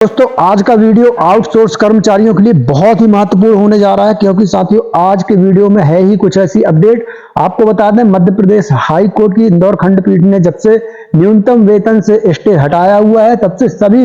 दोस्तों आज का वीडियो आउटसोर्स कर्मचारियों के लिए बहुत ही महत्वपूर्ण होने जा रहा है, क्योंकि साथियों आज के वीडियो में है ही कुछ ऐसी अपडेट। आपको बता दें, मध्य प्रदेश हाई कोर्ट की इंदौर खंडपीठ ने जब से न्यूनतम वेतन से स्टे हटाया हुआ है, तब से सभी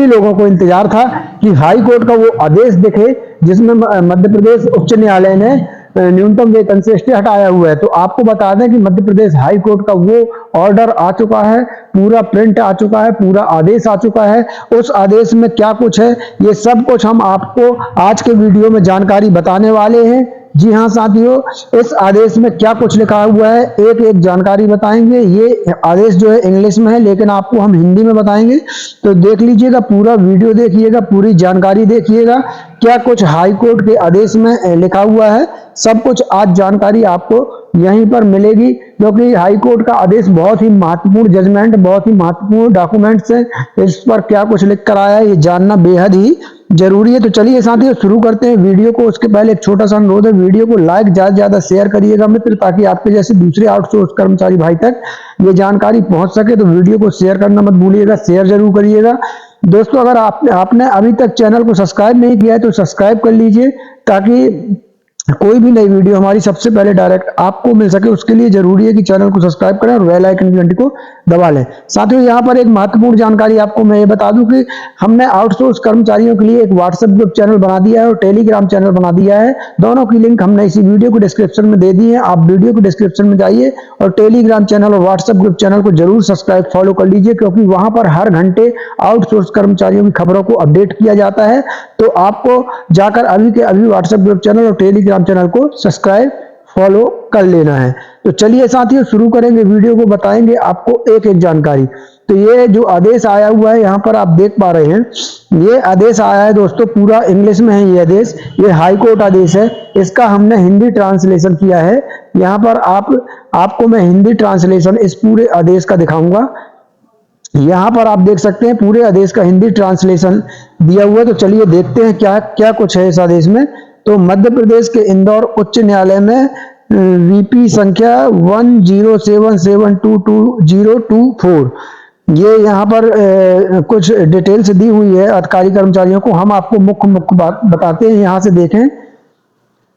लोगों को इंतजार था कि हाई कोर्ट का वो आदेश दिखे जिसमें मध्य प्रदेश उच्च न्यायालय ने न्यूनतम वेतन से स्टे हटाया हुआ है। तो आपको बता दें कि मध्य प्रदेश हाई कोर्ट का वो ऑर्डर आ चुका है, पूरा प्रिंट आ चुका है, पूरा आदेश आ चुका है। उस आदेश में क्या कुछ है, ये सब कुछ हम आपको आज के वीडियो में जानकारी बताने वाले हैं। जी हाँ साथियों, इस आदेश में क्या कुछ लिखा हुआ है एक एक जानकारी बताएंगे। ये आदेश जो है इंग्लिश में है, लेकिन आपको हम हिंदी में बताएंगे, तो देख लीजिएगा, पूरा वीडियो देखिएगा, पूरी जानकारी देखिएगा क्या कुछ हाई कोर्ट के आदेश में लिखा हुआ है। सब कुछ आज जानकारी आपको यहीं पर मिलेगी, क्योंकि हाई कोर्ट का आदेश बहुत ही महत्वपूर्ण जजमेंट, बहुत ही महत्वपूर्ण डॉक्यूमेंट्स है। इस पर क्या कुछ लिख कर आया है ये जानना बेहद ही जरूरी है। तो चलिए साथियों शुरू करते हैं वीडियो को। उसके पहले एक छोटा सा अनुरोध है, वीडियो को लाइक ज्यादा से ज्यादा शेयर करिएगा मित्र, ताकि आपके जैसे दूसरे आउटसोर्स कर्मचारी भाई तक ये जानकारी पहुंच सके। तो वीडियो को शेयर करना मत भूलिएगा, शेयर जरूर करिएगा। दोस्तों अगर आपने अभी तक चैनल को सब्सक्राइब नहीं किया है तो सब्सक्राइब कर लीजिए, ताकि कोई भी नई वीडियो हमारी सबसे पहले डायरेक्ट आपको मिल सके। उसके लिए जरूरी है कि चैनल को सब्सक्राइब करें और बेल आइकन की घंटी को दबा लें। साथियों यहाँ पर एक महत्वपूर्ण जानकारी आपको मैं ये बता दूं कि हमने आउटसोर्स कर्मचारियों के लिए एक व्हाट्सएप ग्रुप चैनल बना दिया है और टेलीग्राम चैनल बना दिया है। दोनों की लिंक हमने इसी वीडियो को डिस्क्रिप्शन में दे दी है। आप वीडियो को डिस्क्रिप्शन में जाइए और टेलीग्राम चैनल और व्हाट्सएप ग्रुप चैनल को जरूर सब्सक्राइब फॉलो कर लीजिए, क्योंकि वहां पर हर घंटे आउटसोर्स कर्मचारियों की खबरों को अपडेट किया जाता है। तो आपको जाकर अभी के अभी व्हाट्सएप ग्रुप चैनल और टेलीग्राम चैनल को सब्सक्राइब फॉलो कर लेना है। तो चलिए साथियों शुरू करेंगे वीडियो को, बताएंगे आपको एक एक जानकारी। तो ये जो आदेश आया हुआ है यहाँ पर आप देख पा रहे हैं, ये आदेश आया है दोस्तों, पूरा इंग्लिश में है ये आदेश। ये हाई कोर्ट आदेश है, इसका हमने हिंदी ट्रांसलेशन किया है। यहाँ पर आपको मैं हिंदी ट्रांसलेशन इस पूरे आदेश का दिखाऊंगा। यहाँ पर आप देख सकते हैं पूरे आदेश का हिंदी ट्रांसलेशन दिया हुआ है। तो चलिए देखते हैं क्या क्या कुछ है इस आदेश में। तो मध्य प्रदेश के इंदौर उच्च न्यायालय में वीपी संख्या 1077222024, ये यहाँ पर कुछ डिटेल्स दी हुई है अधिकारी कर्मचारियों को। हम आपको मुख्य बात बताते हैं, यहाँ से देखें।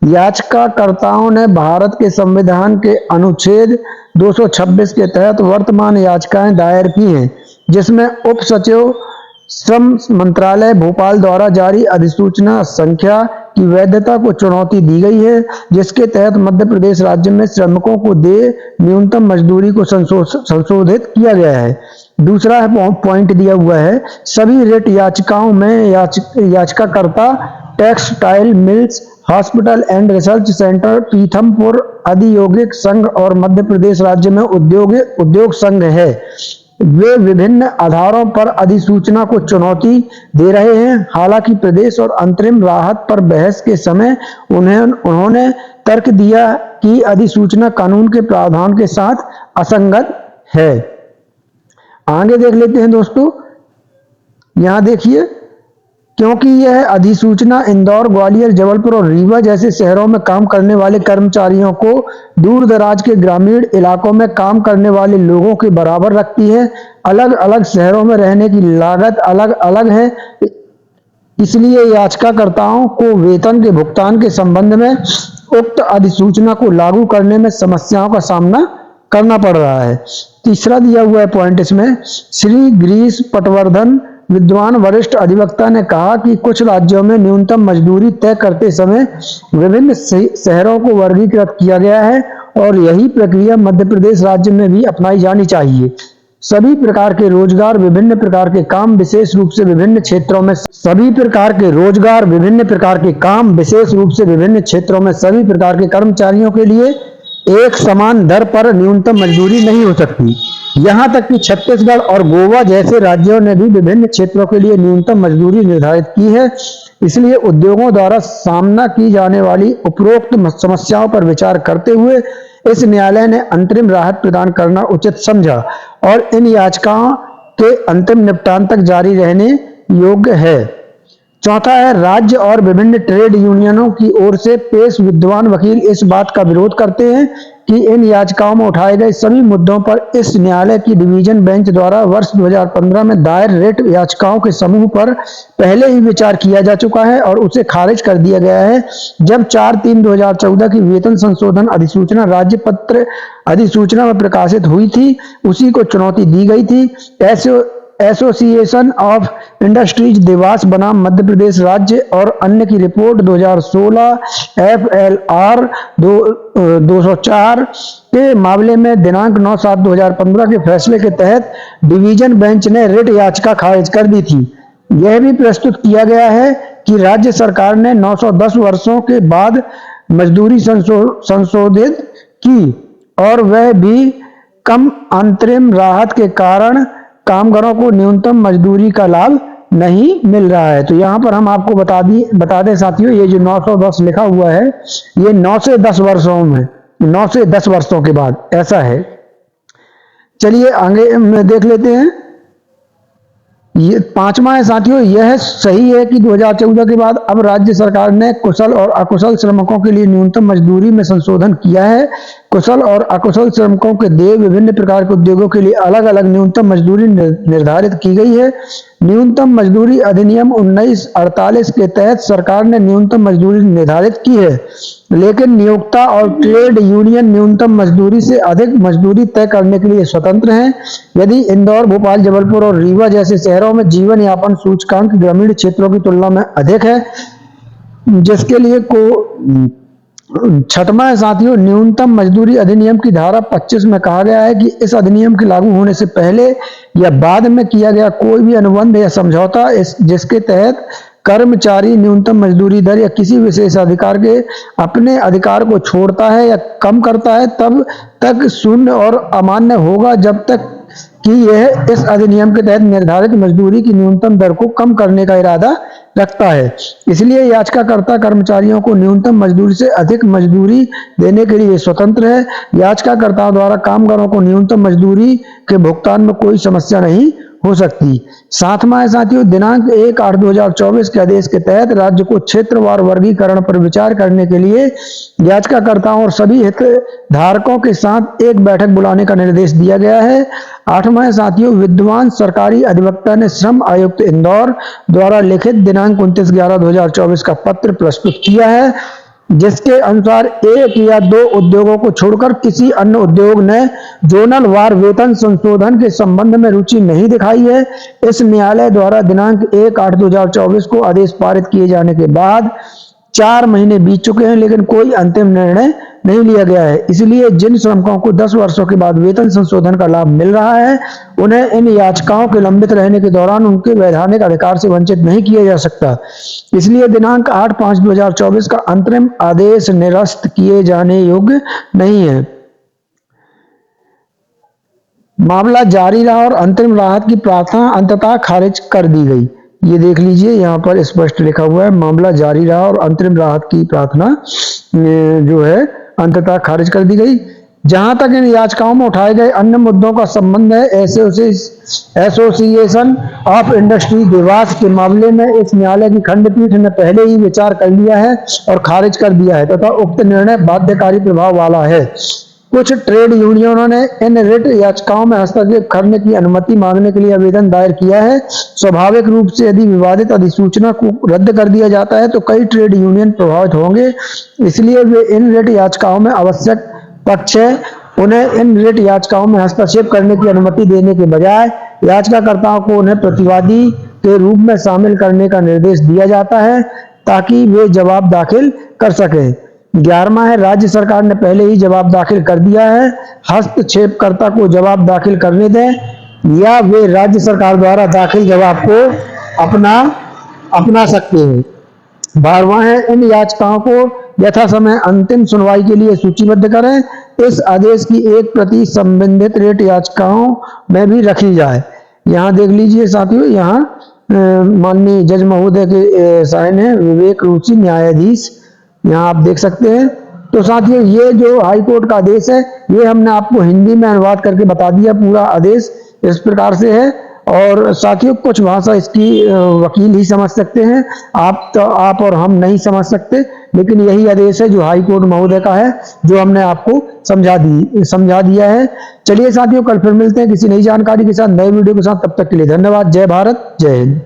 याचिकाकर्ताओं ने भारत के संविधान के अनुच्छेद 226 के तहत वर्तमान याचिकाएं दायर की हैं, जिसमें उप सचिव श्रम मंत्रालय भोपाल द्वारा जारी अधिसूचना संख्या की वैधता को चुनौती दी गई है, जिसके तहत मध्य प्रदेश राज्य में श्रमिकों को दे न्यूनतम मजदूरी को संशोधित किया गया है। दूसरा पॉइंट दिया हुआ है, सभी रिट याचिकाओं में याचिकाकर्ता textile mills hospital and research centre Pithampur अधियोगिक संघ और मध्य प्रदेश राज्य में उद्योग संघ है, वे विभिन्न आधारों पर अधिसूचना को चुनौती दे रहे हैं। हालांकि प्रदेश और अंतरिम राहत पर बहस के समय उन्होंने तर्क दिया कि अधिसूचना कानून के प्रावधान के साथ असंगत है। आगे देख लेते हैं दोस्तों, यहां देखिए, क्योंकि यह अधिसूचना इंदौर, ग्वालियर, जबलपुर और रीवा जैसे शहरों में काम करने वाले कर्मचारियों को दूर दराज के ग्रामीण इलाकों में काम करने वाले लोगों के बराबर रखती है। अलग अलग शहरों में रहने की लागत अलग अलग है, इसलिए याचिकाकर्ताओं को वेतन के भुगतान के संबंध में उक्त अधिसूचना को लागू करने में समस्याओं का सामना करना पड़ रहा है। तीसरा दिया हुआ है पॉइंट इसमें, श्री गिरीश पटवर्धन विद्वान वरिष्ठ अधिवक्ता ने कहा कि कुछ राज्यों में न्यूनतम मजदूरी तय करते समय विभिन्न शहरों को वर्गीकृत किया गया है और यही प्रक्रिया मध्य प्रदेश राज्य में भी अपनाई जानी चाहिए। सभी प्रकार के रोजगार विभिन्न प्रकार के काम विशेष रूप से विभिन्न क्षेत्रों में सभी प्रकार के कर्मचारियों के लिए एक समान दर पर न्यूनतम मजदूरी नहीं हो सकती। यहां तक कि छत्तीसगढ़ और गोवा जैसे राज्यों ने भी विभिन्न क्षेत्रों के लिए न्यूनतम मजदूरी निर्धारित की है। इसलिए उद्योगों द्वारा सामना की जाने वाली उपरोक्त समस्याओं पर विचार करते हुए इस न्यायालय ने अंतरिम राहत प्रदान करना उचित समझा और इन याचिकाओं के अंतिम निपटान तक जारी रहने योग्य है। चौथा है, राज्य और विभिन्न ट्रेड यूनियनों की ओर से पेश विद्वान वकील इस बात का विरोध करते हैं कि इन याचिकाओं में उठाए गए सभी मुद्दों पर इस न्यायालय की डिवीजन बेंच द्वारा वर्ष 2015 में दायर रिट याचिकाओं के समूह पर पहले ही विचार किया जा चुका है और उसे खारिज कर दिया गया है। जब 4/3/2014 की वेतन संशोधन अधिसूचना राज्य पत्र अधिसूचना में प्रकाशित हुई थी, उसी को चुनौती दी गई थी। एसोसिएशन ऑफ इंडस्ट्रीज देवास बनाम मध्य प्रदेश राज्य और अन्य की रिपोर्ट 2016 FLR 204 के मामले में दिनांक 9/7/2015 के फैसले के तहत डिवीजन बेंच ने रिट याचिका खारिज कर दी थी। यह भी प्रस्तुत किया गया है कि राज्य सरकार ने 910 वर्षों के बाद मजदूरी संशोधित की और वह भी कम अंतरिम राहत के कारण कामगारों को न्यूनतम मजदूरी का लाभ नहीं मिल रहा है। तो यहाँ पर हम आपको बता दें साथियों, ये जो 910 लिखा हुआ है, ये 9 से 10 वर्षों में, 9 से 10 वर्षों के बाद ऐसा है। चलिए आगे में देख लेते हैं। ये 5वां है साथियों, यह सही है कि 2014 के बाद अब राज्य सरकार ने कुशल और अकुशल श्रमिकों के लिए न्यूनतम मजदूरी में संशोधन किया है। कुशल और अकुशल श्रमिकों के देय विभिन्न प्रकार के उद्योगों के लिए अलग अलग न्यूनतम मजदूरी निर्धारित की गई है। न्यूनतम मजदूरी अधिनियम 1948 के तहत सरकार ने न्यूनतम मजदूरी निर्धारित की है, लेकिन नियोक्ता और ट्रेड यूनियन न्यूनतम मजदूरी से अधिक मजदूरी तय करने के लिए स्वतंत्र हैं। यदि इंदौर, भोपाल, जबलपुर और रीवा जैसे शहरों में जीवन यापन सूचकांक ग्रामीण क्षेत्रों की तुलना में अधिक है, जिसके लिए को 6वां है साथियों, न्यूनतम मजदूरी अधिनियम की धारा 25 में कहा गया है कि इस अधिनियम के लागू होने से पहले या बाद में किया गया कोई भी अनुबंध या समझौता जिसके तहत कर्मचारी न्यूनतम मजदूरी दर या किसी विशेष अधिकार के अपने अधिकार को छोड़ता है या कम करता है, तब तक शून्य और अमान्य होगा जब तक कि यह इस अधिनियम के तहत निर्धारित मजदूरी की न्यूनतम दर को कम करने का इरादा रखता है। इसलिए याचिकाकर्ता कर्मचारियों को न्यूनतम मजदूरी से अधिक मजदूरी देने के लिए स्वतंत्र है। याचिकाकर्ताओं द्वारा कामगारों को न्यूनतम मजदूरी के भुगतान में कोई समस्या नहीं हो सकती। 7वां है साथियों, दिनांक 1/8/2024 के आदेश के तहत राज्य को क्षेत्रवार वर्गीकरण पर विचार करने के लिए याचिकाकर्ताओं और सभी हितधारकों के साथ एक बैठक बुलाने का निर्देश दिया गया है। 8वां है साथियों, विद्वान सरकारी अधिवक्ता ने श्रम आयुक्त इंदौर द्वारा लिखित दिनांक 29/11/2024 का पत्र प्रस्तुत किया है, जिसके अनुसार 1 या 2 उद्योगों को छोड़कर किसी अन्य उद्योग ने जोनल वार वेतन संशोधन के संबंध में रुचि नहीं दिखाई है। इस न्यायालय द्वारा दिनांक 1/8/2024 को आदेश पारित किए जाने के बाद 4 महीने बीत चुके हैं, लेकिन कोई अंतिम निर्णय नहीं लिया गया है। इसलिए जिन श्रमिकों को 10 वर्षों के बाद वेतन संशोधन का लाभ मिल रहा है, उन्हें इन याचिकाओं के लंबित रहने के दौरान उनके वैधानिक अधिकार से वंचित नहीं किया जा सकता। इसलिए दिनांक 8/5/2024 का अंतरिम आदेश निरस्त किए जाने योग्य नहीं है। मामला जारी रहा और अंतरिम राहत की प्रार्थना अंततः खारिज कर दी गई। ये देख लीजिए, यहाँ पर स्पष्ट लिखा हुआ है, मामला जारी रहा और अंतरिम राहत की प्रार्थना जो है अंततः खारिज कर दी गई। जहां तक इन याचिकाओं में उठाए गए अन्य मुद्दों का संबंध है, एसोसिएशन ऑफ इंडस्ट्री देवास के मामले में इस न्यायालय की खंडपीठ ने पहले ही विचार कर लिया है और खारिज कर दिया है तथा उक्त निर्णय बाध्यकारी प्रभाव वाला है। कुछ ट्रेड यूनियनों ने इन रिट याचिकाओं में हस्तक्षेप करने की अनुमति मांगने के लिए आवेदन दायर किया है। स्वाभाविक रूप से यदि विवादित अधिसूचना को रद्द कर दिया जाता है तो कई ट्रेड यूनियन प्रभावित होंगे, इसलिए वे इन रिट याचिकाओं में आवश्यक पक्ष है। उन्हें इन रिट याचिकाओं में हस्तक्षेप करने की अनुमति देने के बजाय याचिकाकर्ताओं को उन्हें प्रतिवादी के रूप में शामिल करने का निर्देश दिया जाता है ताकि वे जवाब दाखिल कर सकें। 11वां है, राज्य सरकार ने पहले ही जवाब दाखिल कर दिया है, हस्तक्षेपकर्ता को जवाब दाखिल करने दें या वे राज्य सरकार द्वारा दाखिल जवाब को अपना सकते हैं। 12वां है, इन याचिकाओं को यथा समय अंतिम सुनवाई के लिए सूचीबद्ध करें। इस आदेश की एक प्रति संबंधित रिट याचिकाओं में भी रखी जाए। यहाँ देख लीजिए साथियों, यहाँ माननीय जज महोदय के साइन है, विवेक रुचि न्यायाधीश, यहाँ आप देख सकते हैं। तो साथियों, ये जो हाई कोर्ट का आदेश है, ये हमने आपको हिंदी में अनुवाद करके बता दिया। पूरा आदेश इस प्रकार से है और साथियों कुछ भाषा इसकी वकील ही समझ सकते हैं, आप और हम नहीं समझ सकते, लेकिन यही आदेश है जो हाई कोर्ट महोदय का है, जो हमने आपको समझा दिया है। चलिए साथियों, कल फिर मिलते हैं किसी नई जानकारी के साथ, नए वीडियो के साथ। तब तक के लिए धन्यवाद। जय भारत, जय हिंद।